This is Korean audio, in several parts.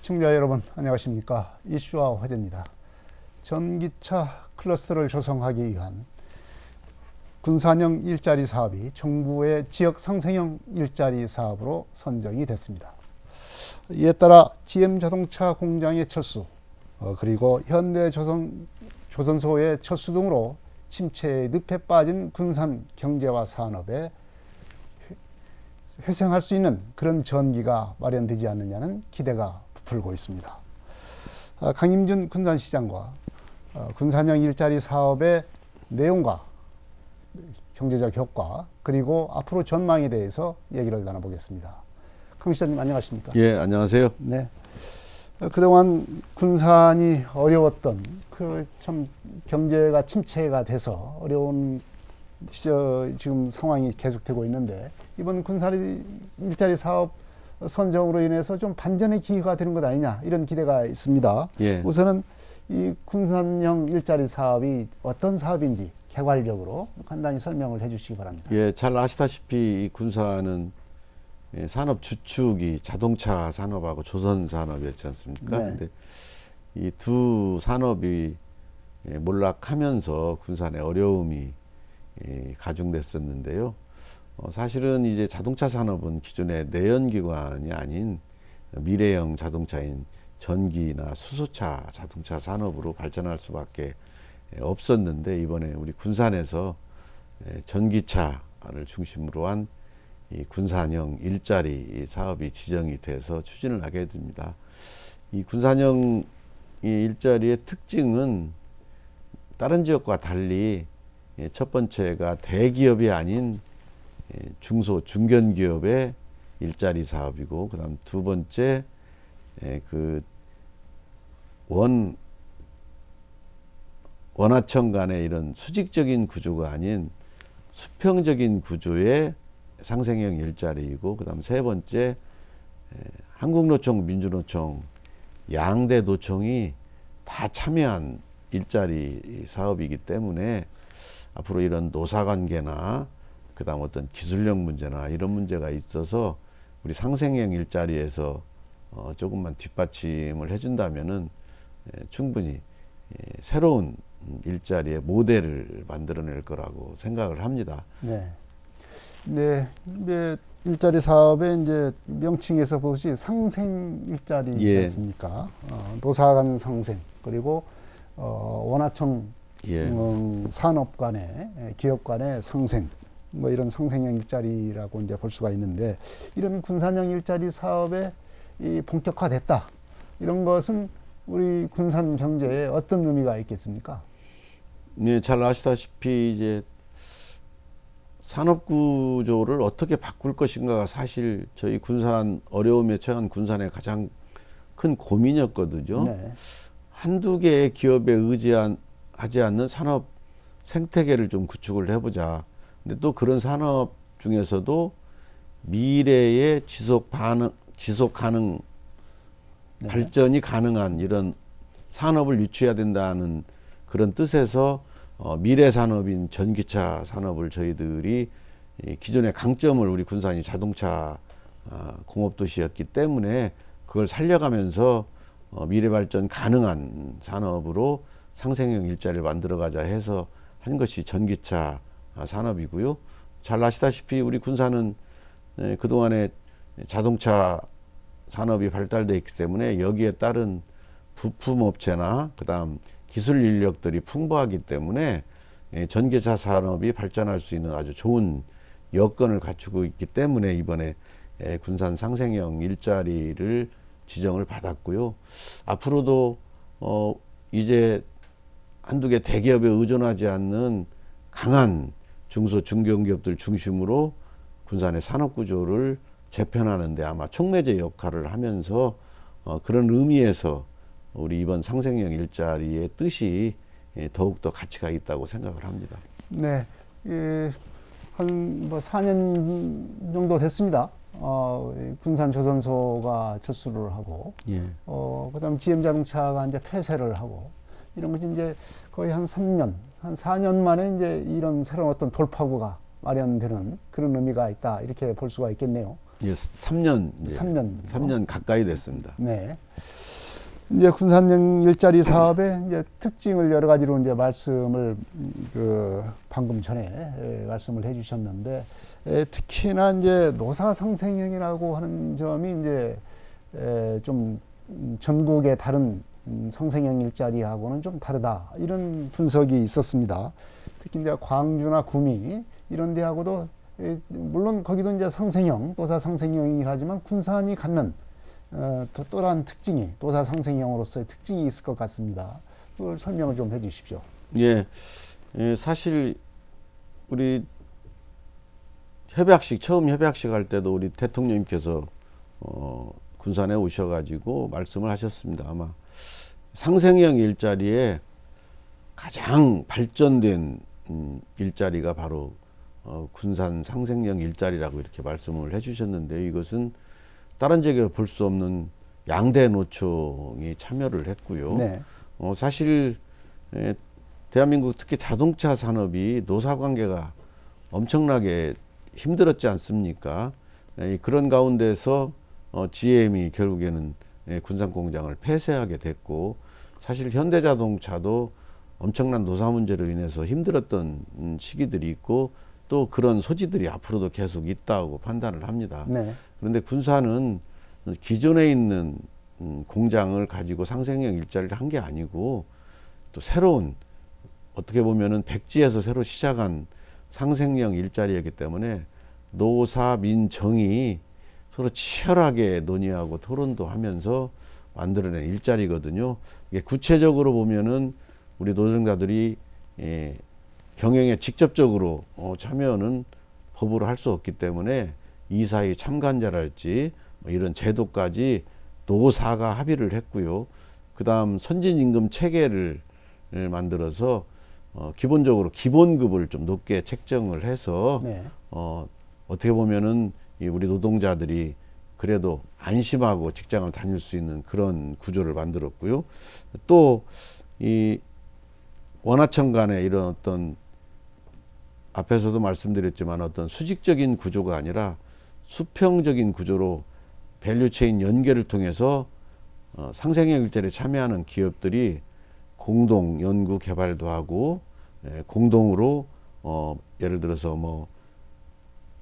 시청자 여러분 안녕하십니까. 이슈와 화제입니다. 전기차 클러스터를 조성하기 위한 군산형 일자리 사업이 정부의 지역 상생형 일자리 사업으로 선정이 됐습니다. 이에 따라 GM자동차 공장의 철수, 그리고 현대조선소의 철수 등으로 침체의 늪에 빠진 군산 경제와 산업에 회생할 수 있는 그런 전기가 마련되지 않느냐는 기대가 부풀고 있습니다. 강임준 군산시장과 군산형 일자리 사업의 내용과 경제적 효과 그리고 앞으로 전망에 대해서 얘기를 나눠보겠습니다. 강 시장님 안녕하십니까? 예, 안녕하세요. 네. 그동안 군산이 어려웠던 참 경제가 침체가 돼서 어려운 지금 상황이 계속되고 있는데 이번 군산 일자리 사업 선정으로 인해서 좀 반전의 기회가 되는 것 아니냐 이런 기대가 있습니다. 예. 우선은 이 군산형 일자리 사업이 어떤 사업인지 개괄적으로 간단히 설명을 해주시기 바랍니다. 예, 잘 아시다시피 이 군산은 산업 주축이 자동차 산업하고 조선 산업이었지 않습니까? 네. 근데 이 두 산업이 몰락하면서 군산의 어려움이 가중됐었는데요. 사실은 이제 자동차 산업은 기존의 내연기관이 아닌 미래형 자동차인 전기나 수소차 자동차 산업으로 발전할 수밖에 없었는데 이번에 우리 군산에서 전기차를 중심으로 한 이 군산형 일자리 사업이 지정이 돼서 추진을 하게 됩니다. 이 군산형 일자리의 특징은 다른 지역과 달리 첫 번째가 대기업이 아닌 중소 중견기업의 일자리 사업이고, 그다음 두 번째 원하청 간의 이런 수직적인 구조가 아닌 수평적인 구조의 상생형 일자리이고, 그다음 세 번째 한국노총, 민주노총 양대 노총이 다 참여한 일자리 사업이기 때문에 앞으로 이런 노사관계나 그다음 어떤 기술력 문제나 이런 문제가 있어서 우리 상생형 일자리에서 조금만 뒷받침을 해준다면은 충분히 새로운 일자리의 모델을 만들어낼 거라고 생각을 합니다. 네. 네, 일자리 사업의 이제 명칭에서 보시 상생 일자리였습니까? 노사 간 상생 그리고 원하청 산업 간의 기업 간의 상생 뭐 이런 상생형 일자리라고 이제 볼 수가 있는데 이런 군산형 일자리 사업에 이 본격화됐다 이런 것은 우리 군산 경제에 어떤 의미가 있겠습니까? 네, 잘 아시다시피 이제 산업 구조를 어떻게 바꿀 것인가가 사실 저희 군산 어려움에 처한 군산의 가장 큰 고민이었거든요. 네. 한두 개의 기업에 의지하지 않는 산업 생태계를 좀 구축을 해보자. 근데 또 그런 산업 중에서도 미래의 지속 가능 네. 발전이 가능한 이런 산업을 유치해야 된다는 그런 뜻에서 미래 산업인 전기차 산업을 저희들이 기존의 강점을 우리 군산이 자동차 공업 도시였기 때문에 그걸 살려가면서 미래 발전 가능한 산업으로 상생형 일자리를 만들어가자 해서 한 것이 전기차 산업이고요. 잘 아시다시피 우리 군산은 그동안에 자동차 산업이 발달되어 있기 때문에 여기에 따른 부품업체나 그다음 기술 인력들이 풍부하기 때문에 전기차 산업이 발전할 수 있는 아주 좋은 여건을 갖추고 있기 때문에 이번에 군산 상생형 일자리를 지정을 받았고요. 앞으로도 이제 한두 개 대기업에 의존하지 않는 강한 중소 중견기업들 중심으로 군산의 산업 구조를 재편하는데 아마 촉매제 역할을 하면서 그런 의미에서 우리 이번 상생형 일자리의 뜻이 더욱더 가치가 있다고 생각을 합니다. 네, 한 4년 정도 됐습니다. 군산 조선소가 철수를 하고, 예. 그다음 GM자동차가 이제 폐쇄를 하고, 이런 것이 이제 거의 한 3년, 한 4년 만에 이제 이런 새로운 어떤 돌파구가 마련되는 그런 의미가 있다. 이렇게 볼 수가 있겠네요. 예, 3년 이제 3년 가까이 됐습니다. 네. 이제 군산역 일자리 사업의 이제 특징을 여러 가지로 이제 말씀을 방금 전에 말씀을 해주셨는데 특히나 이제 노사 상생형이라고 하는 점이 이제 좀 전국의 다른 상생형 일자리하고는 좀 다르다 이런 분석이 있었습니다. 특히 이제 광주나 구미 이런 데하고도 물론 거기도 이제 상생형, 도사 상생형이긴 하지만 군산이 갖는 또 다른 특징이 도사 상생형으로서의 특징이 있을 것 같습니다. 그걸 설명을 좀 해주십시오. 예, 사실 우리 처음 협약식 할 때도 우리 대통령님께서 군산에 오셔가지고 말씀을 하셨습니다. 아마 상생형 일자리에 가장 발전된 일자리가 바로 군산 상생형 일자리라고 이렇게 말씀을 해주셨는데 이것은 다른 지역에 볼 수 없는 양대 노총이 참여를 했고요. 네. 사실 대한민국 특히 자동차 산업이 노사 관계가 엄청나게 힘들었지 않습니까? 그런 가운데서 GM이 결국에는 군산 공장을 폐쇄하게 됐고 사실 현대자동차도 엄청난 노사 문제로 인해서 힘들었던 시기들이 있고 또 그런 소지들이 앞으로도 계속 있다고 판단을 합니다. 네. 그런데 군산은 기존에 있는 공장을 가지고 상생형 일자리를 한 게 아니고 또 새로운 어떻게 보면은 백지에서 새로 시작한 상생형 일자리이기 때문에 노사 민정이 서로 치열하게 논의하고 토론도 하면서 만들어낸 일자리거든요. 이게 구체적으로 보면은 우리 노동자들이 경영에 직접적으로 참여는 법으로 할 수 없기 때문에 이사회 참관자랄지 이런 제도까지 노사가 합의를 했고요. 그다음 선진임금 체계를 만들어서 기본적으로 기본급을 좀 높게 책정을 해서 네. 어떻게 보면은 우리 노동자들이 그래도 안심하고 직장을 다닐 수 있는 그런 구조를 만들었고요. 또 이 원하청 간의 이런 어떤 앞에서도 말씀드렸지만 어떤 수직적인 구조가 아니라 수평적인 구조로 밸류체인 연계를 통해서 상생형 일자리에 참여하는 기업들이 공동 연구 개발도 하고 공동으로 예를 들어서 뭐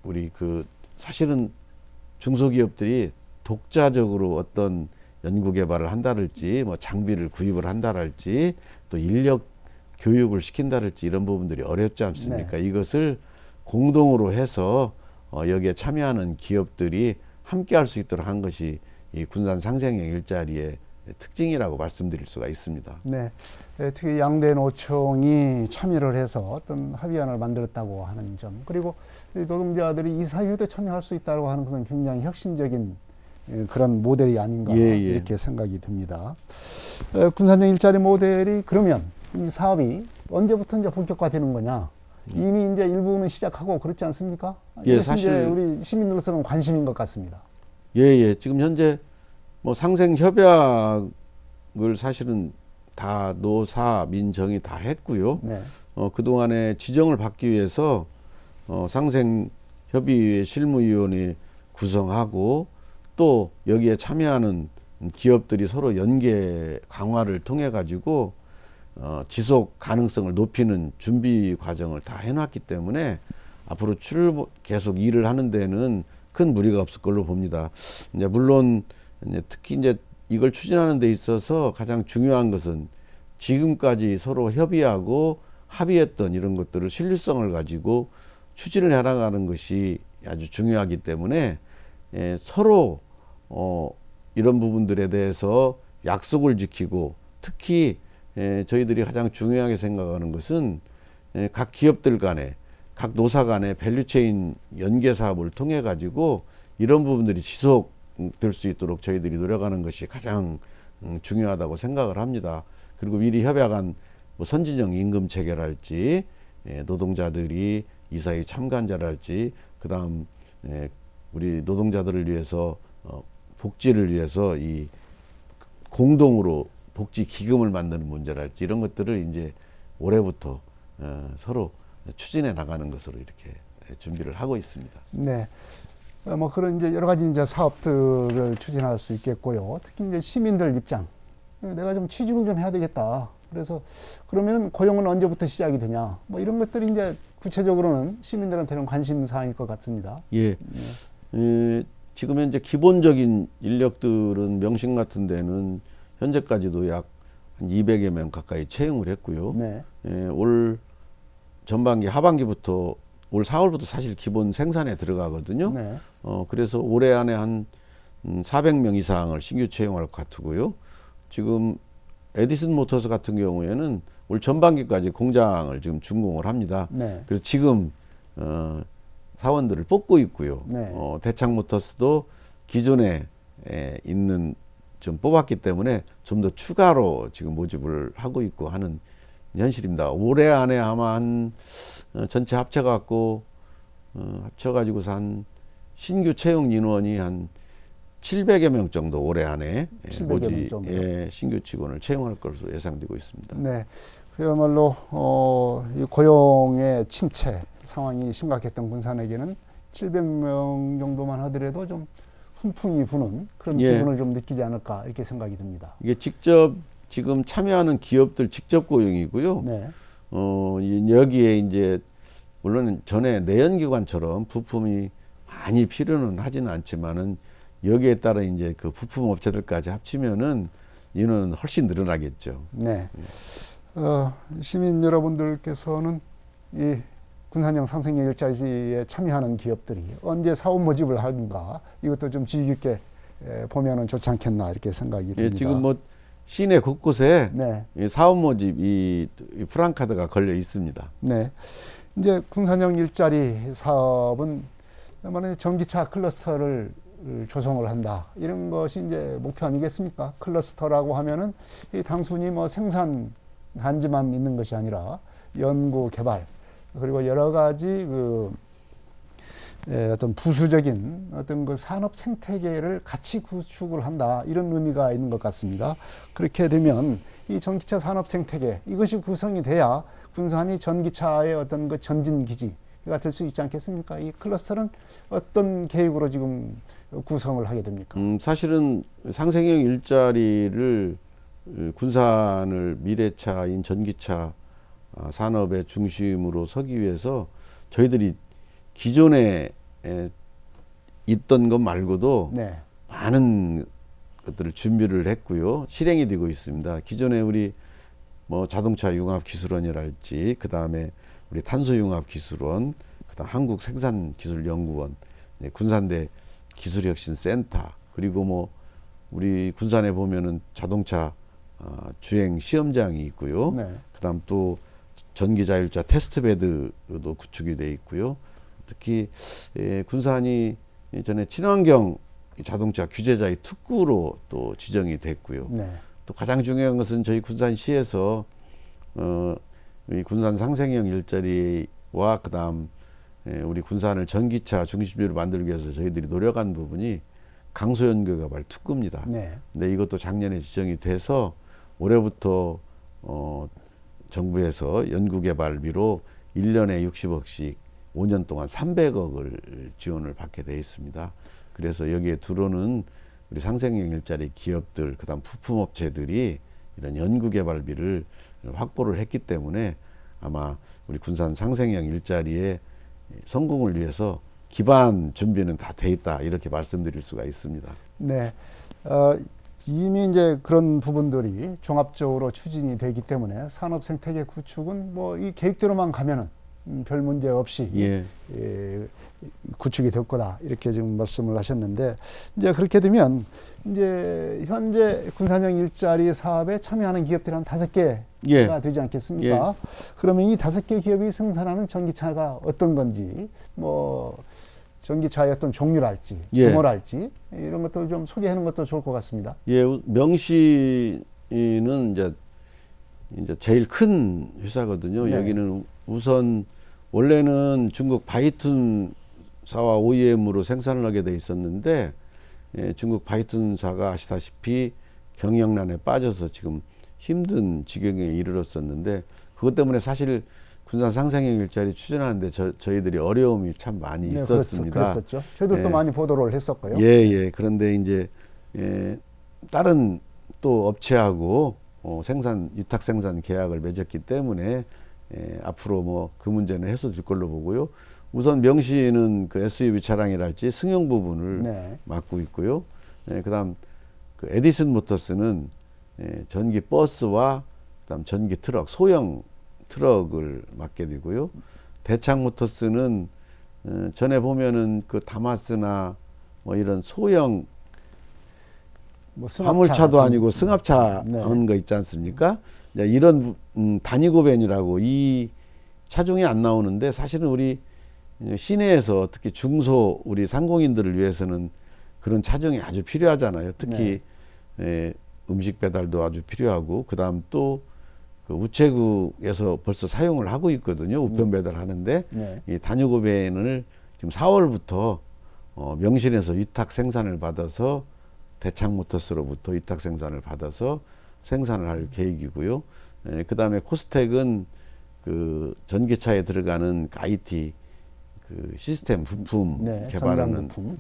우리 사실은 중소기업들이 독자적으로 어떤 연구 개발을 한다랄지 뭐 장비를 구입을 한다랄지 또 인력 교육을 시킨다랄지 이런 부분들이 어렵지 않습니까? 네. 이것을 공동으로 해서 여기에 참여하는 기업들이 함께 할 수 있도록 한 것이 이 군산 상생형 일자리의 특징이라고 말씀드릴 수가 있습니다. 네. 특히 양대 노총이 참여를 해서 어떤 합의안을 만들었다고 하는 점, 그리고 노동자들이 이사회도 참여할 수 있다고 하는 것은 굉장히 혁신적인 그런 모델이 아닌가 이렇게 생각이 듭니다. 군산형 일자리 모델이 그러면 이 사업이 언제부터 이제 본격화되는 거냐? 이미 이제 일부는 시작하고 그렇지 않습니까? 예, 사실 이제 우리 시민으로서는 관심인 것 같습니다. 예. 지금 현재 뭐 상생 협약을 사실은 다 노사 민정이 다 했고요. 네. 그동안에 지정을 받기 위해서 상생 협의회 실무위원회 구성하고 또 여기에 참여하는 기업들이 서로 연계 강화를 통해 가지고 지속 가능성을 높이는 준비 과정을 다 해놨기 때문에 앞으로 계속 일을 하는 데는 큰 무리가 없을 걸로 봅니다. 이제 물론 특히 이제 이걸 추진하는 데 있어서 가장 중요한 것은 지금까지 서로 협의하고 합의했던 이런 것들을 신뢰성을 가지고 추진을 해나가는 것이 아주 중요하기 때문에 서로 이런 부분들에 대해서 약속을 지키고 특히 저희들이 가장 중요하게 생각하는 것은 각 기업들 간에 각 노사 간의 밸류체인 연계 사업을 통해 가지고 이런 부분들이 지속될 수 있도록 저희들이 노력하는 것이 가장 중요하다고 생각을 합니다. 그리고 미리 협약한 뭐 선진형 임금 체계랄지 노동자들이 이사회 참관자랄지 그다음 우리 노동자들을 위해서 복지를 위해서 이 공동으로 복지 기금을 만드는 문제랄지 이런 것들을 이제 올해부터 서로 추진해 나가는 것으로 이렇게 준비를 하고 있습니다. 네. 뭐 그런 이제 여러 가지 이제 사업들을 추진할 수 있겠고요. 특히 이제 시민들 입장, 내가 좀 취직을 좀 해야 되겠다. 그래서 그러면은 고용은 언제부터 시작이 되냐? 뭐 이런 것들이 이제 구체적으로는 시민들한테는 관심 사항일 것 같습니다. 예. 지금 현재 기본적인 인력들은 명신 같은 데는 현재까지도 약 한 200여 명 가까이 채용을 했고요. 네. 올 전반기 하반기부터 올 4월부터 사실 기본 생산에 들어가거든요. 네. 그래서 올해 안에 한 400명 이상을 신규 채용할 것 같고요. 지금 에디슨 모터스 같은 경우에는 올 전반기까지 공장을 지금 준공을 합니다. 네. 그래서 지금 사원들을 뽑고 있고요. 네. 대창 모터스도 기존에 있는 좀 뽑았기 때문에 좀 더 추가로 지금 모집을 하고 있고 하는 현실입니다. 올해 안에 아마 한 전체 합쳐가지고서 한 신규 채용 인원이 한 700여 명 정도 올해 안에 700여 명 정도. 신규 직원을 채용할 것으로 예상되고 있습니다. 네. 그야말로 이 고용의 침체 상황이 심각했던 군산에게는 700명 정도만 하더라도 좀 훈풍이 부는 그런 예. 기분을 좀 느끼지 않을까 이렇게 생각이 듭니다. 이게 직접 지금 참여하는 기업들 직접 고용이고요. 네. 여기에 이제 물론 전에 내연기관처럼 부품이 많이 필요는 하지는 않지만은 여기에 따라 이제 그 부품 업체들까지 합치면은 인원은 훨씬 늘어나겠죠. 네. 시민 여러분들께서는 이 군산형 상생력 일자리에 참여하는 기업들이 언제 사업 모집을 하는가 이것도 좀 주의 깊게 보면은 좋지 않겠나 이렇게 생각이 듭니다. 예, 지금 뭐 시내 곳곳에 네. 이 사업 모집 이 프랑카드가 걸려 있습니다. 네. 이제 군산형 일자리 사업은 말하는 전기차 클러스터를 조성을 한다. 이런 것이 이제 목표 아니겠습니까? 클러스터라고 하면은 이 단순히 뭐 생산 단지만 있는 것이 아니라 연구 개발 그리고 여러 가지 어떤 부수적인 어떤 그 산업 생태계를 같이 구축을 한다. 이런 의미가 있는 것 같습니다. 그렇게 되면 이 전기차 산업 생태계 이것이 구성이 돼야 군산이 전기차의 어떤 그 전진 기지가 될 수 있지 않겠습니까? 이 클러스터는 어떤 계획으로 지금 구성을 하게 됩니까? 사실은 상생형 일자리를 군산을 미래차인 전기차 산업의 중심으로 서기 위해서 저희들이 기존에 있던 것 말고도 네. 많은 것들을 준비를 했고요. 실행이 되고 있습니다. 기존에 우리 뭐 자동차 융합 기술원이랄지 그다음에 우리 탄소 융합 기술원, 그다음 한국 생산 기술 연구원, 군산대 기술혁신센터 그리고 뭐 우리 군산에 보면은 자동차 주행 시험장이 있고요. 네. 그다음 또 전기자율차 테스트베드도 구축이 돼 있고요. 특히 군산이 전에 친환경 자동차 규제자의 특구로 또 지정이 됐고요. 네. 또 가장 중요한 것은 저희 군산시에서 이 군산 상생형 일자리와 그다음 우리 군산을 전기차 중심지로 만들기 위해서 저희들이 노력한 부분이 강소연구 개발 특구입니다. 네. 근데 이것도 작년에 지정이 돼서 올해부터 정부에서 연구개발비로 1년에 60억씩 5년 동안 300억을 지원을 받게 돼 있습니다. 그래서 여기에 들어오는 우리 상생형 일자리 기업들, 그다음 부품업체들이 이런 연구개발비를 확보를 했기 때문에 아마 우리 군산 상생형 일자리의 성공을 위해서 기반 준비는 다 돼 있다 이렇게 말씀드릴 수가 있습니다. 네. 이미 이제 그런 부분들이 종합적으로 추진이 되기 때문에 산업 생태계 구축은 뭐 이 계획대로만 가면은 별 문제 없이 구축이 될 거다 이렇게 지금 말씀을 하셨는데 이제 그렇게 되면 이제 현재 군산형 일자리 사업에 참여하는 기업들이 한 5개가 되지 않겠습니까? 그러면 이 5개 기업이 생산하는 전기차가 어떤 건지 뭐 전기차의 어떤 종류랄지 규모랄지 이런 것들을 좀 소개하는 것도 좋을 것 같습니다. 예, 명시는 이제 제일 큰 회사거든요. 네. 여기는 우선 원래는 중국 바이툰사와 OEM으로 생산을 하게 돼 있었는데 중국 바이툰사가 아시다시피 경영난에 빠져서 지금 힘든 지경에 이르렀었는데 그것 때문에 사실 군산 상생형 일자리 추진하는데 저희들이 어려움이 참 많이 네, 있었습니다. 그랬었죠. 저희들도 예. 많이 보도를 했었고요. 예. 그런데 이제 다른 또 업체하고 위탁 생산 계약을 맺었기 때문에 앞으로 뭐 그 문제는 해소될 걸로 보고요. 우선 명시는 그 SUV 차량이랄지 승용 부분을 네. 맡고 있고요. 그다음 그 에디슨 모터스는 전기 버스와 그다음 전기 트럭, 소형 트럭을 맡게 되고요. 대창 모터스는 전에 보면은 그 다마스나 뭐 이런 소형 뭐 승합차 화물차도 같은- 아니고 승합차 네. 하는 거 있지 않습니까? 이제 이런 단위고벤이라고 이 차종이 안 나오는데 사실은 우리 시내에서 특히 중소 우리 상공인들을 위해서는 그런 차종이 아주 필요하잖아요. 특히 음식 배달도 아주 필요하고 그다음 또 그 우체국에서 벌써 사용을 하고 있거든요. 우편 배달하는데 네. 이 단위고벤을 지금 4월부터 명신에서 위탁 생산을 받아서 대창모터스로부터 위탁 생산을 받아서 생산을 할 계획이고요. 그다음에 코스텍은 그 전기차에 들어가는 IT 그 시스템 부품 네, 개발하는 전장 부품.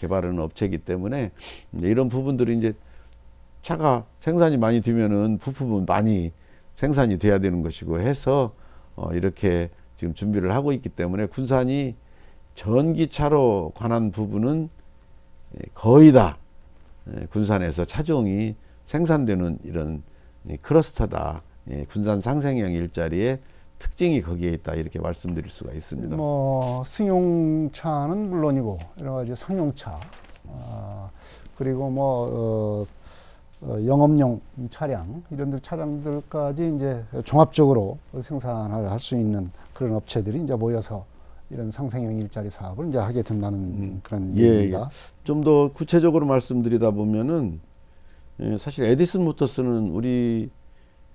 개발하는 업체이기 때문에 이제 이런 부분들이 이제 차가 생산이 많이 되면은 부품은 많이 생산이 돼야 되는 것이고 해서 이렇게 지금 준비를 하고 있기 때문에 군산이 전기차로 관한 부분은 거의 다 군산에서 차종이 생산되는 이런 클러스터다. 군산 상생형 일자리의 특징이 거기에 있다 이렇게 말씀드릴 수가 있습니다. 뭐 승용차는 물론이고 여러 가지 상용차 그리고 뭐 영업용 차량 이런 차량들까지 이제 종합적으로 생산을 할 수 있는 그런 업체들이 이제 모여서 이런 상생형 일자리 사업을 이제 하게 된다는 그런 얘기입니다. 좀 더 구체적으로 말씀드리다 보면은 사실 에디슨 모터스는 우리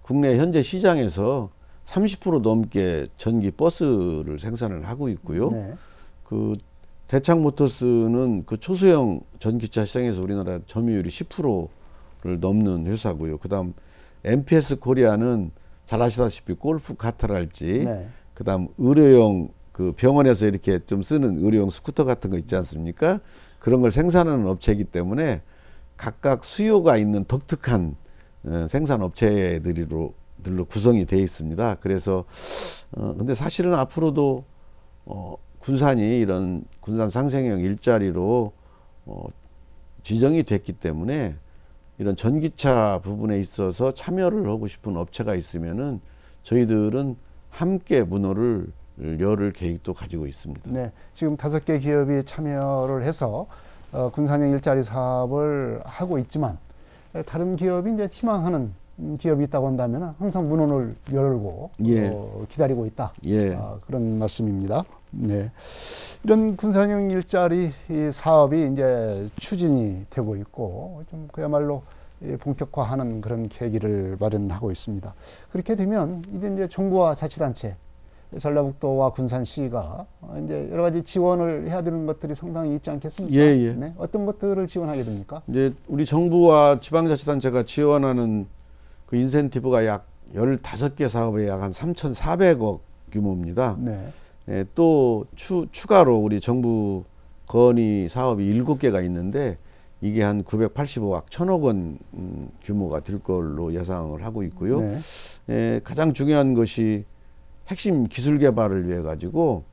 국내 현재 시장에서 30% 넘게 전기 버스를 생산을 하고 있고요. 네. 그 대창 모터스는 그 초소형 전기차 시장에서 우리나라 점유율이 10%를 넘는 회사고요. 그다음 MPS 코리아는 잘 아시다시피 골프 카트랄지 네. 그다음 의료용 그 병원에서 이렇게 좀 쓰는 의료용 스쿠터 같은 거 있지 않습니까? 그런 걸 생산하는 업체이기 때문에 각각 수요가 있는 독특한 생산 업체들로 구성이 되어 있습니다. 그래서 근데 사실은 앞으로도 군산이 이런 군산 상생형 일자리로 지정이 됐기 때문에 이런 전기차 부분에 있어서 참여를 하고 싶은 업체가 있으면은 저희들은 함께 문호를 열 계획도 가지고 있습니다. 네, 지금 5개 기업이 참여를 해서 군산형 일자리 사업을 하고 있지만 다른 기업이 이제 희망하는 기업이 있다고 한다면 항상 문을 열고 기다리고 있다. 그런 말씀입니다. 네, 이런 군산형 일자리 사업이 이제 추진이 되고 있고 좀 그야말로 본격화하는 그런 계기를 마련하고 있습니다. 그렇게 되면 이제 정부와 자치단체 전라북도와 군산시가 이제 여러 가지 지원을 해야 되는 것들이 상당히 있지 않겠습니까? 네, 어떤 것들을 지원하게 됩니까? 이제 우리 정부와 지방자치단체가 지원하는 그 인센티브가 약 15개 사업에 약 한 3,400억 규모입니다. 네. 또 추가로 우리 정부 건의 사업이 7개가 있는데 이게 한 985억 1,000억 원 규모가 될 걸로 예상을 하고 있고요. 네. 가장 중요한 것이 핵심 기술 개발을 위해 가지고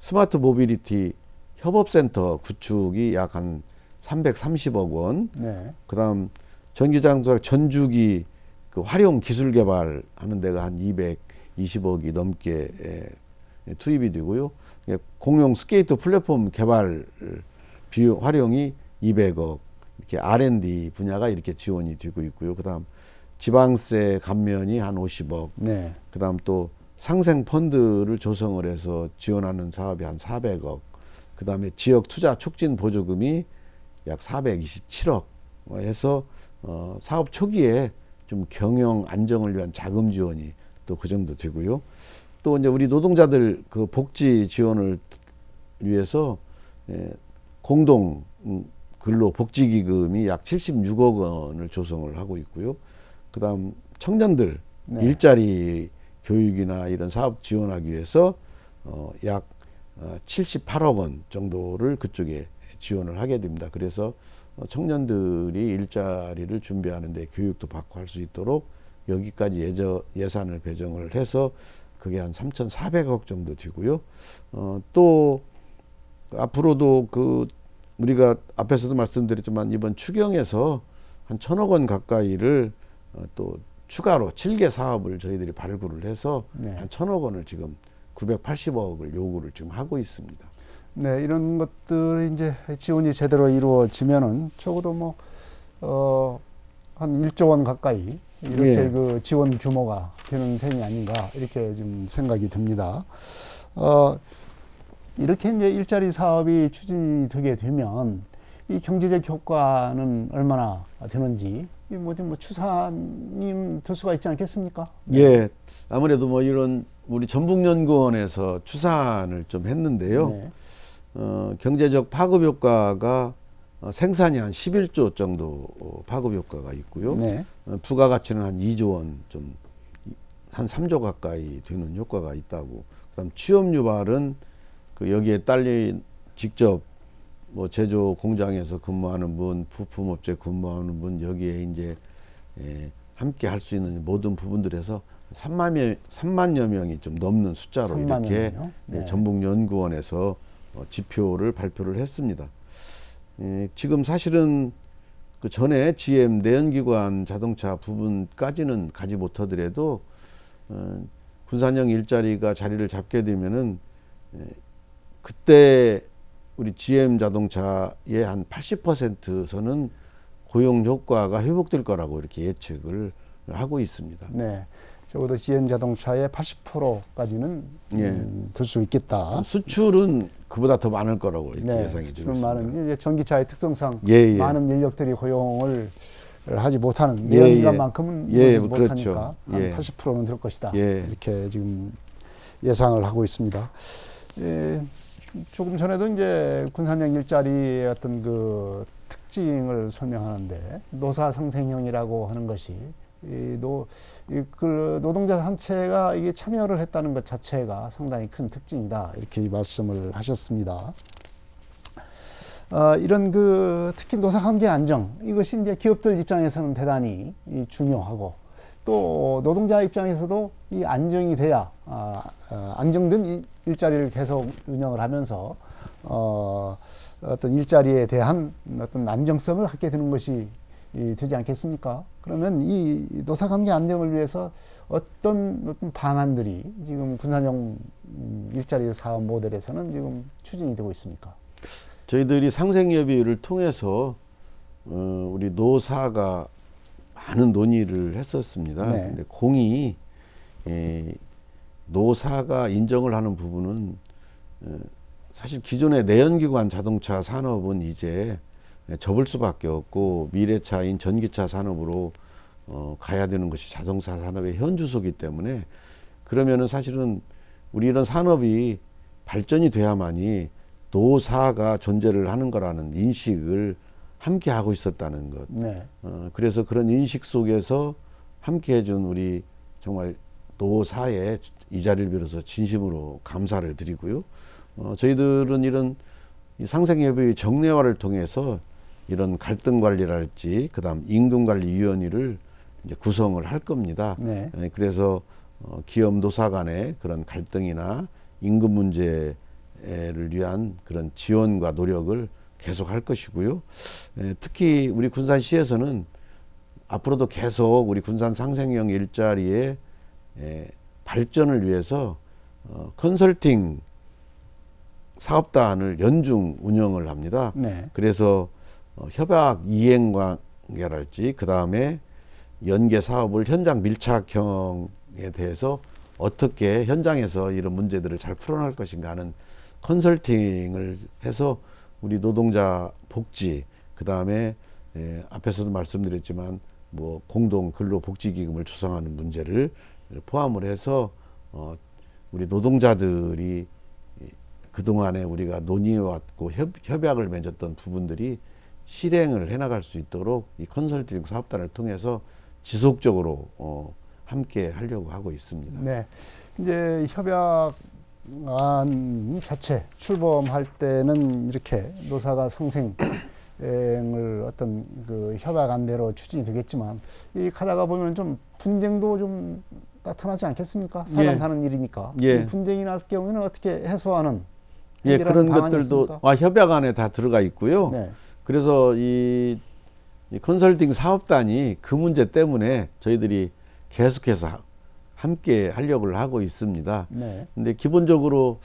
스마트 모빌리티 협업센터 구축이 약 한 330억 원. 네. 그다음 전기자동차 전주기 그 활용 기술 개발하는 데가 한 220억이 넘게 투입이 되고요. 공용 스케이트 플랫폼 개발 비용 활용이 200억 이렇게 R&D 분야가 이렇게 지원이 되고 있고요. 그다음 지방세 감면이 한 50억. 네. 그다음 또 상생 펀드를 조성을 해서 지원하는 사업이 한 400억. 그다음에 지역 투자 촉진 보조금이 약 427억 해서 사업 초기에 좀 경영 안정을 위한 자금 지원이 또 그 정도 되고요. 또 이제 우리 노동자들 그 복지 지원을 위해서 공동 근로 복지 기금이 약 76억 원을 조성을 하고 있고요. 그다음 청년들 일자리 교육이나 이런 사업 지원하기 위해서 약 78억 원 정도를 그쪽에 지원을 하게 됩니다. 그래서 청년들이 일자리를 준비하는데 교육도 받고 할 수 있도록 여기까지 예산을 배정을 해서 그게 한 3,400억 정도 되고요. 또 앞으로도 우리가 앞에서도 말씀드렸지만 이번 추경에서 한 1,000억 원 가까이를 또 추가로 7개 사업을 저희들이 발굴을 해서 네. 한 1,000억 원을 지금 980억을 요구를 지금 하고 있습니다. 네, 이런 것들이 이제 지원이 제대로 이루어지면은 적어도 한 1조 원 가까이 이렇게 예. 그 지원 규모가 되는 셈이 아닌가 이렇게 좀 생각이 듭니다. 이렇게 이제 일자리 사업이 추진이 되게 되면 이 경제적 효과는 얼마나 되는지 뭐 추산이 될 수가 있지 않겠습니까? 예, 아무래도 이런 우리 전북연구원에서 추산을 좀 했는데요. 네. 경제적 파급 효과가 생산이 한 11조 정도 파급 효과가 있고요. 네. 부가가치는 한 2조 원, 좀 한 3조 가까이 되는 효과가 있다고. 그다음 취업 유발은 여기에 딸린 직접 제조 공장에서 근무하는 분, 부품업체 근무하는 분 여기에 이제 함께 할 수 있는 모든 부분들에서 3만여 명이 좀 넘는 숫자로 3만 이렇게 명이요? 네. 전북연구원에서 지표를 발표를 했습니다. 지금 사실은 그 전에 GM 내연기관 자동차 부분까지는 가지 못하더라도 군산형 일자리가 자리를 잡게 되면은 그때 우리 GM 자동차의 한 80%서는 고용 효과가 회복될 거라고 이렇게 예측을 하고 있습니다. 네. 적어도 GM 자동차의 80%까지는 예. 될 수 있겠다. 수출은 그보다 더 많을 거라고 이렇게 네. 예상이 되고 수출 있습니다. 많은 이제 전기차의 특성상 예. 많은 인력들이 고용을 하지 못하는 예, 내연기관만큼은 예, 이루어지지 그렇죠. 못하니까 한 예. 80%는 될 것이다. 예. 이렇게 지금 예상을 하고 있습니다. 조금 전에도 이제 군산형 일자리의 어떤 그 특징을 설명하는데 노사 상생형이라고 하는 것이 그 노동자 단체가 이게 참여를 했다는 것 자체가 상당히 큰 특징이다 이렇게 말씀을 하셨습니다. 이런 특히 노사관계 안정 이것이 이제 기업들 입장에서는 대단히 중요하고 또 노동자 입장에서도 이 안정이 돼야 안정된 일자리를 계속 운영을 하면서 어떤 일자리에 대한 어떤 안정성을 갖게 되는 것이 되지 않겠습니까? 그러면 이 노사관계 안정을 위해서 어떤 방안들이 지금 군산형 일자리 사업 모델에서는 지금 추진이 되고 있습니까? 저희들이 상생협의를 통해서 우리 노사가 많은 논의를 했었습니다. 네. 근데 공이 노사가 인정을 하는 부분은 사실 기존의 내연기관 자동차 산업은 이제 접을 수밖에 없고 미래차인 전기차 산업으로 가야 되는 것이 자동차 산업의 현주소이기 때문에 그러면은 사실은 우리 이런 산업이 발전이 돼야만이 노사가 존재를 하는 거라는 인식을 함께 하고 있었다는 것. 네. 그래서 그런 인식 속에서 함께 해준 우리 정말 노사에 이 자리를 빌어서 진심으로 감사를 드리고요. 저희들은 이런 상생협의의 정례화를 통해서 이런 갈등 관리랄지 그다음 임금관리위원회를 이제 구성을 할 겁니다. 네. 그래서 기업 노사 간의 그런 갈등이나 임금 문제를 위한 그런 지원과 노력을 계속 할 것이고요. 특히 우리 군산시에서는 앞으로도 계속 우리 군산 상생형 일자리의 발전을 위해서 컨설팅 사업단을 연중 운영을 합니다. 네. 그래서 협약 이행 관계랄지 그 다음에 연계 사업을 현장 밀착형에 대해서 어떻게 현장에서 이런 문제들을 잘 풀어나갈 것인가 하는 컨설팅을 해서 우리 노동자 복지 그 다음에 앞에서도 말씀드렸지만 공동 근로복지기금을 조성하는 문제를 포함을 해서 우리 노동자들이 그동안에 우리가 논의해왔고 협약을 맺었던 부분들이 실행을 해나갈 수 있도록 이 컨설팅 사업단을 통해서 지속적으로 함께 하려고 하고 있습니다. 네. 이제 협약안 자체 출범할 때는 이렇게 노사가 상생을 어떤 그 협약안대로 추진이 되겠지만 이 가다가 보면 좀 분쟁도 좀 나타나지 않겠습니까? 사람 예. 사는 일이니까. 예. 이 분쟁이 날 경우에는 어떻게 해소하는 예, 해결하는 그런 방안이 것들도 있습니까? 협약안에 다 들어가 있고요. 네. 그래서 이 컨설팅 사업단이 그 문제 때문에 저희들이 계속해서 함께 하려고 하고 있습니다. 네. 근데 기본적으로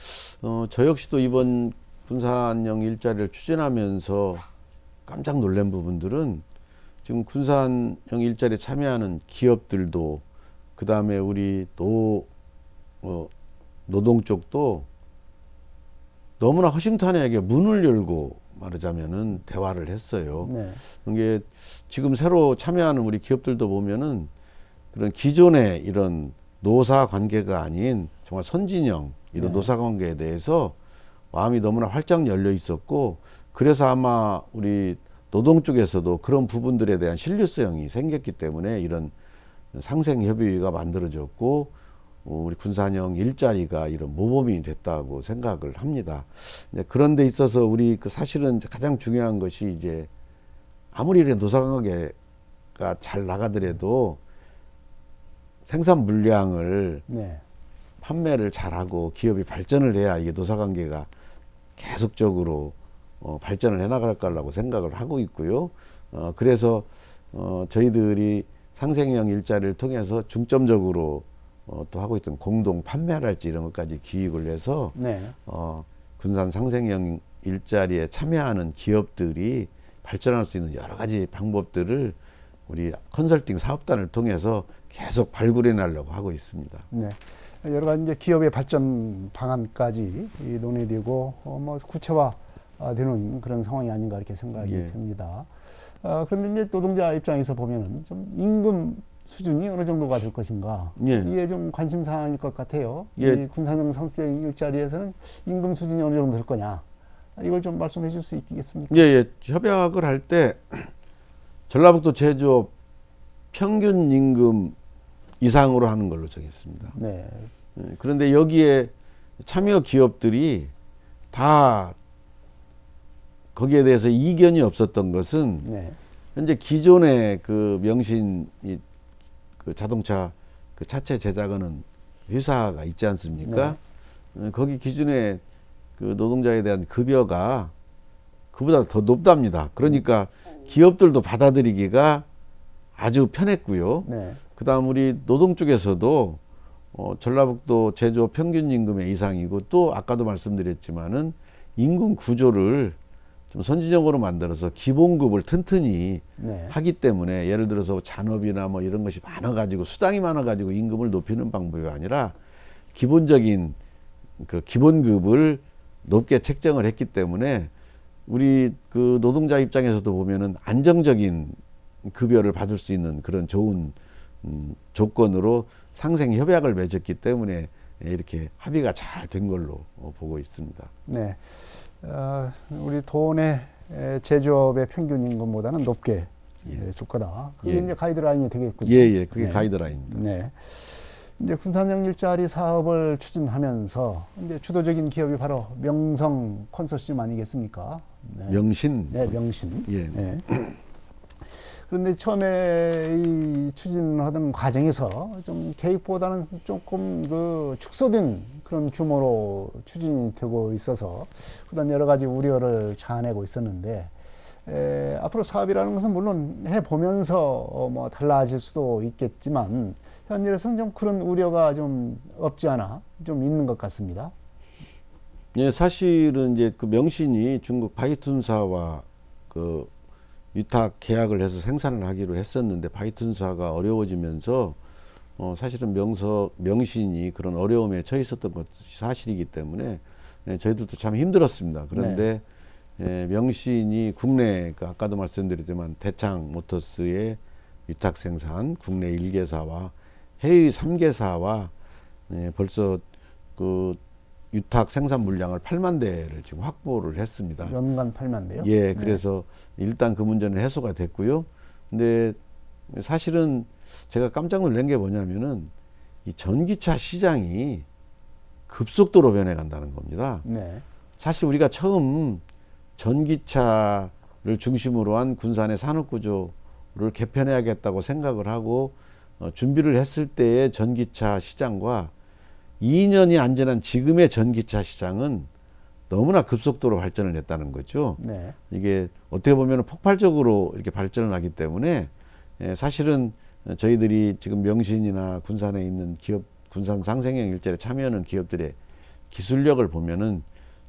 저 역시도 이번 군산형 일자리를 추진하면서 깜짝 놀란 부분들은 지금 군산형 일자리에 참여하는 기업들도 그 다음에 우리 노동 쪽도 너무나 허심탄회하게 문을 열고 말하자면은 대화를 했어요. 네. 이게 지금 새로 참여하는 우리 기업들도 보면은 그런 기존의 이런 노사 관계가 아닌 정말 선진형 이런 네. 노사 관계에 대해서 마음이 너무나 활짝 열려 있었고, 그래서 아마 우리 노동 쪽에서도 그런 부분들에 대한 신뢰성이 생겼기 때문에 이런 상생협의회가 만들어졌고 우리 군산형 일자리가 이런 모범이 됐다고 생각을 합니다. 그런 데 있어서 우리 사실은 가장 중요한 것이 이제 아무리 이렇게 노사관계가 잘 나가더라도 생산 물량을 네. 판매를 잘하고 기업이 발전을 해야 이게 노사관계가 계속적으로 발전을 해나갈 거라고 생각을 하고 있고요. 그래서 저희들이 상생형 일자리를 통해서 중점적으로 또 하고 있던 공동 판매랄지 이런 것까지 기획을 해서 네. 군산 상생형 일자리에 참여하는 기업들이 발전할 수 있는 여러 가지 방법들을 우리 컨설팅 사업단을 통해서 계속 발굴해 나려고 하고 있습니다. 네. 여러 가지 이제 기업의 발전 방안까지 논의되고 뭐 구체화되는 그런 상황이 아닌가 이렇게 생각이 예. 듭니다. 그런데 이제 노동자 입장에서 보면은 좀 임금 수준이 어느 정도가 될 것인가 예. 이게 좀 관심 사항일 것 같아요. 예. 이 군산형 상생 일자리에서는 임금 수준이 어느 정도 될 거냐 이걸 좀 말씀해 줄 수 있겠습니까? 예, 예. 협약을 할 때 전라북도 제조업 평균 임금 이상으로 하는 걸로 정했습니다. 네. 그런데 여기에 참여 기업들이 다 거기에 대해서 이견이 없었던 것은 네. 현재 기존의 그 명신 그 자동차 그 차체 제작하는 회사가 있지 않습니까? 거기 기준에 그 노동자에 대한 급여가 그보다 더 높답니다. 그러니까 기업들도 받아들이기가 아주 편했고요. 네. 그다음 우리 노동 쪽에서도 전라북도 제조업 평균 임금의 이상이고 또 아까도 말씀드렸지만은 임금 구조를 좀 선진적으로 만들어서 기본급을 튼튼히 네. 하기 때문에 예를 들어서 잔업이나 뭐 이런 것이 많아가지고 수당이 많아가지고 임금을 높이는 방법이 아니라 기본적인 그 기본급을 높게 책정을 했기 때문에 우리 그 노동자 입장에서도 보면은 안정적인 급여를 받을 수 있는 그런 좋은 조건으로 상생 협약을 맺었기 때문에 이렇게 합의가 잘 된 걸로 보고 있습니다. 네. 우리 도내 제조업의 평균 임금보다는 높게 줄 거다. 그게 예. 이제 가이드라인이 되겠군요. 예, 예, 그게 네. 가이드라인입니다. 네. 이제 군산형 일자리 사업을 추진하면서 이제 주도적인 기업이 바로 명성 컨소시엄 아니겠습니까? 네. 명신. 네, 명신. 예. 네. 그런데 처음에 이 추진하던 과정에서 좀 계획보다는 조금 그 축소된 그런 규모로 추진이 되고 있어서 그다음 여러 가지 우려를 자아내고 있었는데 앞으로 사업이라는 것은 물론 해보면서 뭐 달라질 수도 있겠지만 현재로서는 좀 그런 우려가 좀 없지 않아 좀 있는 것 같습니다. 예, 사실은 이제 그 명신이 중국 바이툰사와 그 위탁 계약을 해서 생산을 하기로 했었는데 바이툰사가 어려워지면서 사실은 명신이 그런 어려움에 처해 있었던 것이 사실이기 때문에 저희들도 참 힘들었습니다. 그런데 명신이 국내 그 아까도 말씀드렸지만 대창 모터스의 위탁 생산 국내 1개사와 해외 3개사와 벌써 그 위탁 생산 물량을 8만 대를 지금 확보를 했습니다. 연간 8만 대요? 예, 그래서 일단 그 문제는 해소가 됐고요. 근데 사실은 제가 깜짝 놀란 게 뭐냐면은 이 전기차 시장이 급속도로 변해간다는 겁니다. 네. 사실 우리가 처음 전기차를 중심으로 한 군산의 산업구조를 개편해야겠다고 생각을 하고 준비를 했을 때의 전기차 시장과 2년이 안 지난 지금의 전기차 시장은 너무나 급속도로 발전을 했다는 거죠. 네. 이게 어떻게 보면 폭발적으로 이렇게 발전을 하기 때문에 사실은 저희들이 지금 명신이나 군산에 있는 기업, 군산 상생형 일자리에 참여하는 기업들의 기술력을 보면은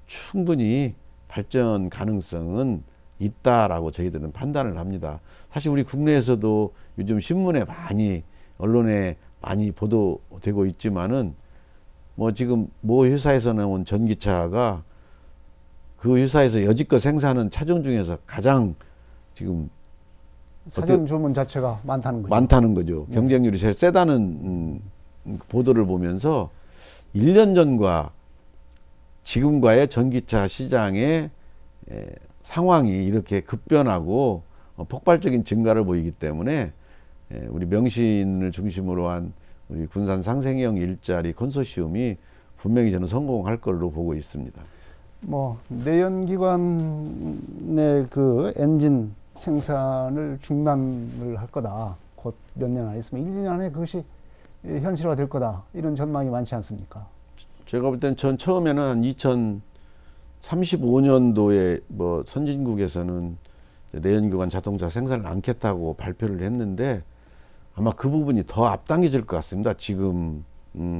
충분히 발전 가능성은 있다라고 저희들은 판단을 합니다. 사실 우리 국내에서도 요즘 신문에 많이, 언론에 많이 보도되고 있지만은 뭐 지금 모 회사에서 나온 전기차가 그 회사에서 여지껏 생산하는 차종 중에서 가장 지금 사전 주문 자체가 많다는 거죠. 많다는 거죠. 경쟁률이 제일 세다는 보도를 보면서 1년 전과 지금과의 전기차 시장의 상황이 이렇게 급변하고 폭발적인 증가를 보이기 때문에 우리 명신을 중심으로 한 우리 군산 상생형 일자리 컨소시엄이 분명히 저는 성공할 걸로 보고 있습니다. 뭐 내연기관의 그 엔진 생산을 중단을 할 거다. 곧 몇 년 안에 있으면 1, 2년 안에 그것이 현실화 될 거다. 이런 전망이 많지 않습니까? 제가 볼 땐 전 처음에는 한 2035년도에 뭐 선진국에서는 내연기관 자동차 생산을 않겠다고 발표를 했는데 아마 그 부분이 더 앞당겨질 것 같습니다. 지금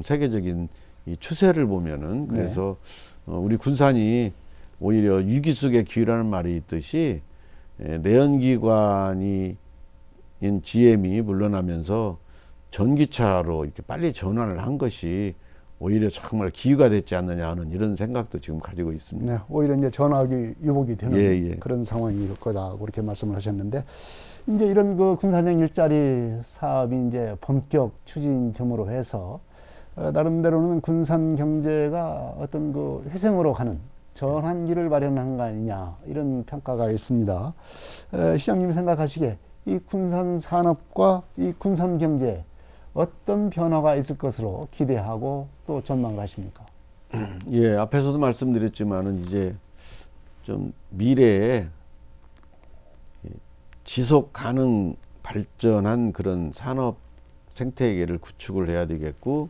세계적인 이 추세를 보면은. 그래서 우리 군산이 오히려 위기 속의 기회라는 말이 있듯이 내연기관인 GM이 물러나면서 전기차로 이렇게 빨리 전환을 한 것이 오히려 정말 기회가 됐지 않느냐 하는 이런 생각도 지금 가지고 있습니다. 네, 오히려 이제 전화기 유복이 되는 예. 그런 상황이 될 거라고 그렇게 말씀을 하셨는데, 이제 이런 그 군산형 일자리 사업이 이제 본격 추진점으로 해서 나름대로는 군산 경제가 어떤 그 회생으로 가는 전환기를 마련한 거 아니냐, 이런 평가가 있습니다. 시장님이 생각하시기에 이 군산 산업과 이 군산 경제에 어떤 변화가 있을 것으로 기대하고 또 전망하십니까? 예, 앞에서도 말씀드렸지만은 이제 좀 미래에 지속 가능 발전한 그런 산업 생태계를 구축을 해야 되겠고,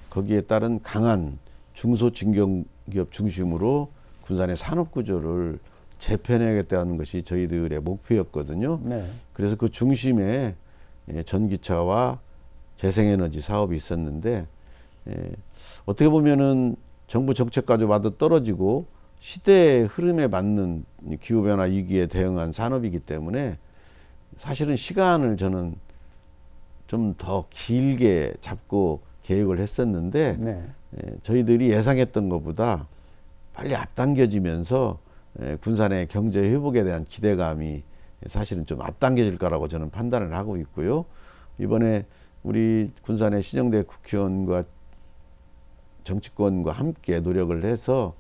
거기에 따른 강한 중소중견기업 중심으로 군산의 산업 구조를 재편해야겠다는 것이 저희들의 목표였거든요. 네. 그래서 그 중심에 전기차와 재생에너지 사업이 있었는데, 어떻게 보면은 정부 정책까지 와도 떨어지고 시대의 흐름에 맞는 기후변화 위기에 대응한 산업이기 때문에 사실은 시간을 저는 좀 더 길게 잡고 계획을 했었는데, 네. 저희들이 예상했던 것보다 빨리 앞당겨지면서 군산의 경제 회복에 대한 기대감이 사실은 좀 앞당겨질 거라고 저는 판단을 하고 있고요. 이번에 우리 군산의 신영대 국회의원과 정치권과 함께 노력을 해서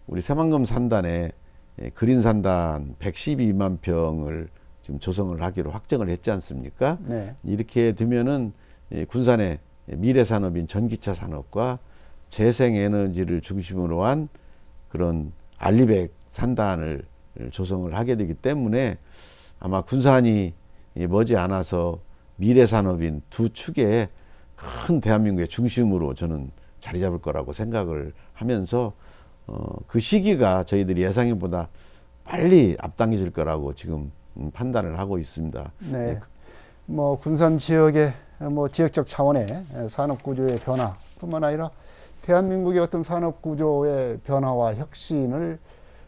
우리 새만금 산단에 그린 산단 112만 평을 지금 조성을 하기로 확정을 했지 않습니까? 네. 이렇게 되면은 군산의 미래 산업인 전기차 산업과 재생에너지를 중심으로 한 그런 알리백 산단을 조성을 하게 되기 때문에 아마 군산이 머지않아서 미래 산업인 두 축의 큰 대한민국의 중심으로 저는 자리 잡을 거라고 생각을 하면서 그 시기가 저희들이 예상보다 빨리 앞당겨질 거라고 지금 판단을 하고 있습니다. 네. 뭐 군산 지역의 뭐 지역적 차원의 산업 구조의 변화뿐만 아니라 대한민국의 어떤 산업 구조의 변화와 혁신을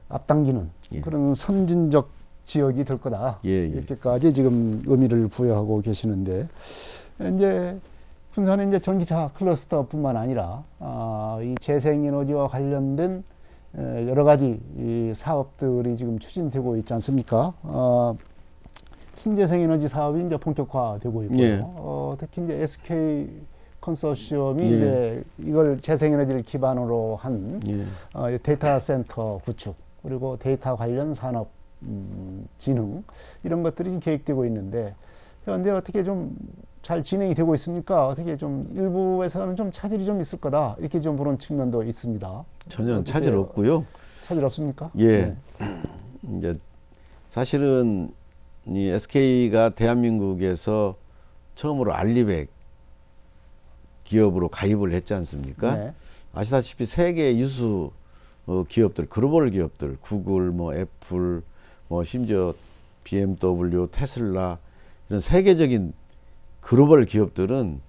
앞당기는 그런 선진적 지역이 될 거다. 이렇게까지 지금 의미를 부여하고 계시는데, 이제 군산은 이제 전기차 클러스터뿐만 아니라 이 재생에너지와 관련된 여러 가지 이 사업들이 지금 추진되고 있지 않습니까? 신재생에너지 사업이 이제 본격화되고 있고요. 특히 이제 SK 컨소시엄이 이제 이걸 재생에너지를 기반으로 한 데이터 센터 구축, 그리고 데이터 관련 산업 진흥, 이런 것들이 계획되고 있는데, 현재 어떻게 좀 잘 진행이 되고 있습니까? 어떻게 좀 일부에서는 좀 차질이 좀 있을 거다 이렇게 좀 보는 측면도 있습니다. 전혀 차질 없고요. 차질 없습니까? 예. 네. 이제 사실은 이 SK가 대한민국에서 처음으로 알리백 기업으로 가입을 했지 않습니까? 네. 아시다시피 세계 유수 기업들, 글로벌 기업들, 구글, 뭐 애플, 뭐 심지어 BMW, 테슬라 이런 세계적인 글로벌 기업들은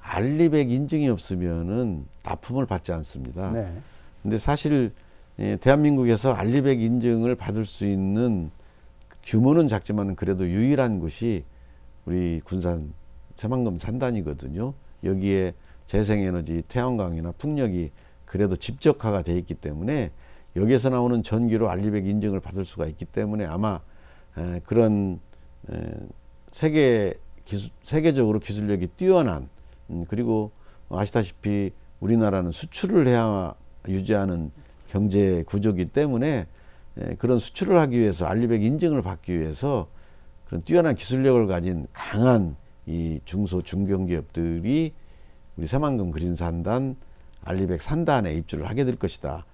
알리백 인증이 없으면은 납품을 받지 않습니다. 네. 근데 사실 대한민국에서 알리백 인증을 받을 수 있는 규모는 작지만 그래도 유일한 곳이 우리 군산 새만금 산단이거든요. 여기에 재생에너지, 태양광이나 풍력이 그래도 집적화가 돼 있기 때문에 여기에서 나오는 전기로 알리백 인증을 받을 수가 있기 때문에 아마 그런 세계적으로 기술력이 뛰어난 그리고 아시다시피 우리나라는 수출을 해야 유지하는 경제 구조이기 때문에 그런 수출을 하기 위해서 알리백 인증을 받기 위해서 그런 뛰어난 기술력을 가진 강한 이 중소 중견기업들이 우리 새만금 그린산단 알리백 산단에 입주를 하게 될 것이다.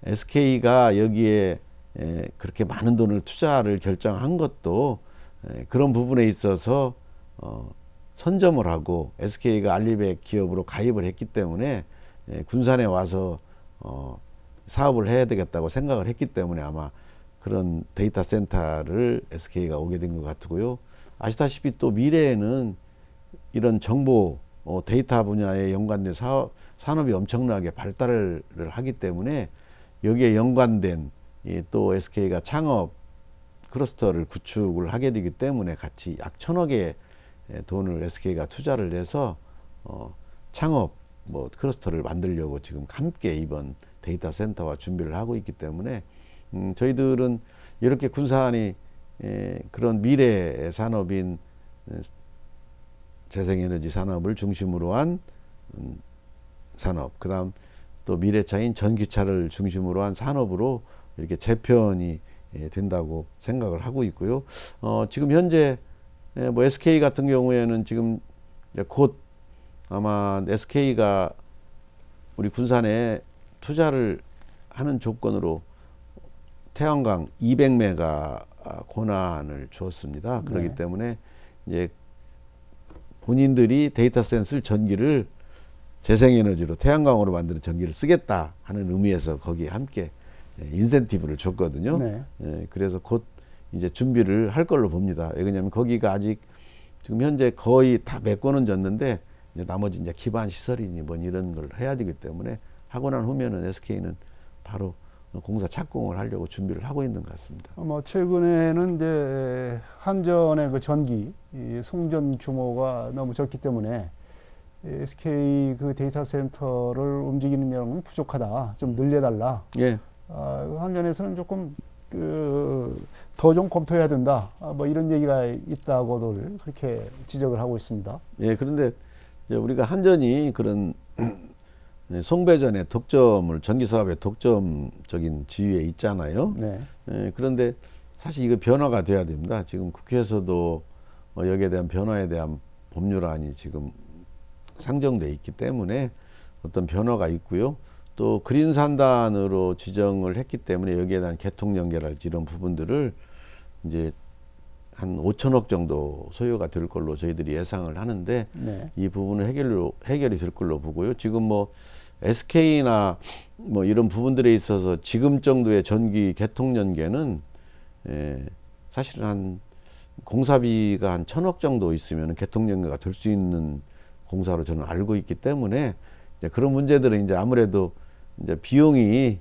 SK가 여기에 그렇게 많은 돈을 투자를 결정한 것도 그런 부분에 있어서 선점을 하고 SK가 알리백 기업으로 가입을 했기 때문에 군산에 와서 사업을 해야 되겠다고 생각을 했기 때문에 아마 그런 데이터 센터를 SK가 오게 된 것 같고요. 아시다시피 또 미래에는 이런 정보 데이터 분야에 연관된 산업이 엄청나게 발달을 하기 때문에 여기에 연관된 또 SK가 창업 클러스터를 구축을 하게 되기 때문에 같이 약 1,000억의 돈을 SK가 투자를 해서 창업 클러스터를 만들려고 지금 함께 이번 데이터 센터와 준비를 하고 있기 때문에 저희들은 이렇게 군산이 그런 미래의 산업인 재생에너지 산업을 중심으로 한 산업, 그다음 또 미래차인 전기차를 중심으로 한 산업으로 이렇게 재편이 된다고 생각을 하고 있고요. 지금 현재 뭐 SK 같은 경우에는 지금 곧 아마 SK가 우리 군산에 투자를 하는 조건으로 태양광 200메가 권한을 주었습니다. 그렇기 네. 때문에 이제 본인들이 데이터 센터 쓸 전기를 재생에너지로 태양광으로 만드는 전기를 쓰겠다 하는 의미에서 거기에 함께 인센티브를 줬거든요. 네. 그래서 곧 이제 준비를 할 걸로 봅니다. 왜냐하면 거기가 아직 지금 현재 거의 다 메꿔는 졌는데 이제 나머지 이제 기반 시설이니 뭐 이런 걸 해야 되기 때문에 하고 난 후면은 SK는 바로 공사 착공을 하려고 준비를 하고 있는 것 같습니다. 뭐 최근에는 이제 한전의 그 전기 송전 규모가 너무 적기 때문에 SK 그 데이터 센터를 움직이는 양은 부족하다. 좀 늘려달라. 예. 한전에서는 조금 더 좀 검토해야 된다. 뭐 이런 얘기가 있다고들 그렇게 지적을 하고 있습니다. 예. 그런데 이제 우리가 한전이 그런 송배전의 독점을 전기 사업의 독점적인 지위에 있잖아요. 네. 그런데 사실 이거 변화가 돼야 됩니다. 지금 국회에서도 여기에 대한 변화에 대한 법률안이 지금 상정돼 있기 때문에 어떤 변화가 있고요. 또 그린산단으로 지정을 했기 때문에 여기에 대한 개통 연계랄지 이런 부분들을 이제 한 5천억 정도 소요가 될 걸로 저희들이 예상을 하는데 네. 이 부분은 해결이 될 걸로 보고요. 지금 뭐 SK나 뭐 이런 부분들에 있어서 지금 정도의 전기 개통 연계는 사실은 한 공사비가 한 1,000억 정도 있으면 개통 연계가 될 수 있는 공사로 저는 알고 있기 때문에 이제 그런 문제들은 이제 아무래도 이제 비용이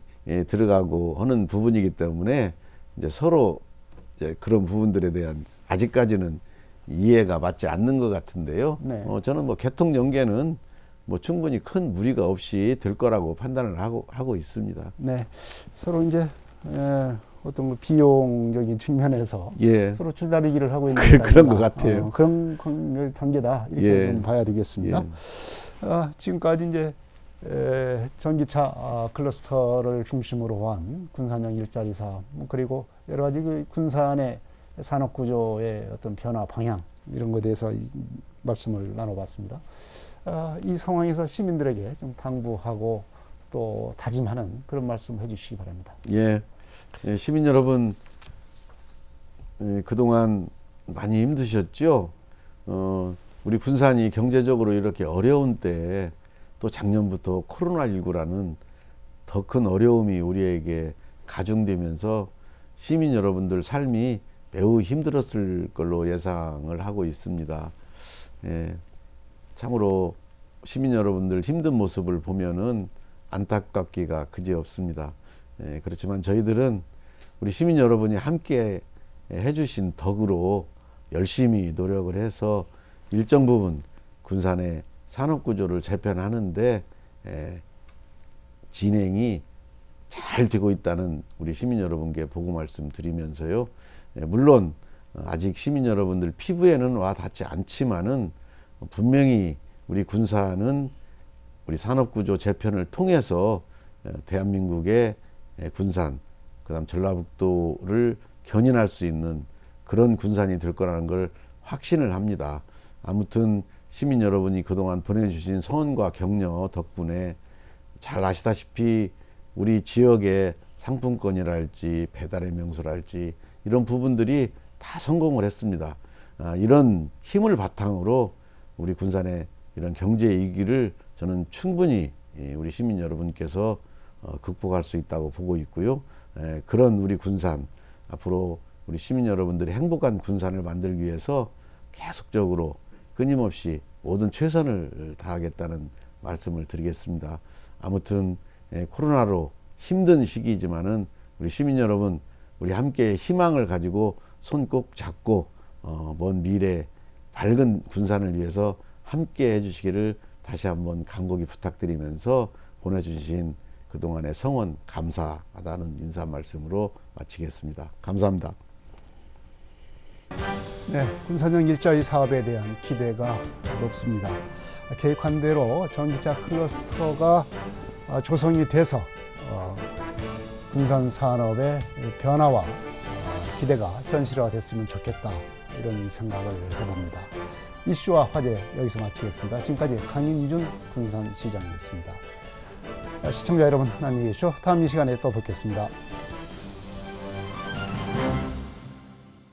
들어가고 하는 부분이기 때문에 이제 서로 이제 그런 부분들에 대한 아직까지는 이해가 맞지 않는 것 같은데요. 네. 저는 뭐 개통 연계는 뭐 충분히 큰 무리가 없이 될 거라고 판단을 하고 있습니다. 네. 서로 이제 어떤 그 비용적인 측면에서 예. 서로 줄다리기를 하고 있는 그런 것 같아요. 그런 단계다 이렇게 예. 좀 봐야 되겠습니다. 예. 지금까지 이제 전기차 클러스터를 중심으로 한 군산형 일자리 사업 그리고 여러 가지 그 군산의 산업 구조의 어떤 변화 방향 이런 것에 대해서 말씀을 나눠봤습니다. 이 상황에서 시민들에게 좀 당부하고 또 다짐하는 그런 말씀 해주시기 바랍니다. 예, 시민 여러분, 그동안 많이 힘드셨죠? 우리 군산이 경제적으로 이렇게 어려운 때에 또 작년부터 코로나19라는 더 큰 어려움이 우리에게 가중되면서 시민 여러분들 삶이 매우 힘들었을 걸로 예상을 하고 있습니다. 참으로 시민 여러분들 힘든 모습을 보면은 안타깝기가 그지없습니다. 그렇지만 저희들은 우리 시민 여러분이 함께 해주신 덕으로 열심히 노력을 해서 일정 부분 군산의 산업구조를 재편하는데 진행이 잘 되고 있다는 우리 시민 여러분께 보고 말씀드리면서요. 물론 아직 시민 여러분들 피부에는 와 닿지 않지만은 분명히 우리 군산은 우리 산업구조 재편을 통해서 대한민국의 군산, 그다음 전라북도를 견인할 수 있는 그런 군산이 될 거라는 걸 확신을 합니다. 아무튼 시민 여러분이 그동안 보내주신 성원과 격려 덕분에 잘 아시다시피 우리 지역의 상품권이랄지 배달의 명소랄지 이런 부분들이 다 성공을 했습니다. 이런 힘을 바탕으로 우리 군산의 이런 경제 위기를 저는 충분히 우리 시민 여러분께서 극복할 수 있다고 보고 있고요. 그런 우리 군산, 앞으로 우리 시민 여러분들이 행복한 군산을 만들기 위해서 계속적으로 끊임없이 모든 최선을 다하겠다는 말씀을 드리겠습니다. 아무튼 코로나로 힘든 시기이지만은 우리 시민 여러분, 우리 함께 희망을 가지고 손 꼭 잡고 먼 미래 밝은 군산을 위해서 함께 해주시기를 다시 한번 간곡히 부탁드리면서 보내주신 그동안의 성원 감사하다는 인사 말씀으로 마치겠습니다. 감사합니다. 네, 군산형 일자리 사업에 대한 기대가 높습니다. 계획한 대로 전기차 클러스터가 조성이 돼서 군산 산업의 변화와 기대가 현실화가 됐으면 좋겠다, 이런 생각을 해봅니다. 이슈와 화제 여기서 마치겠습니다. 지금까지 강인준 군산시장이었습니다. 시청자 여러분, 안녕히 계십시오. 다음 이 시간에 또 뵙겠습니다.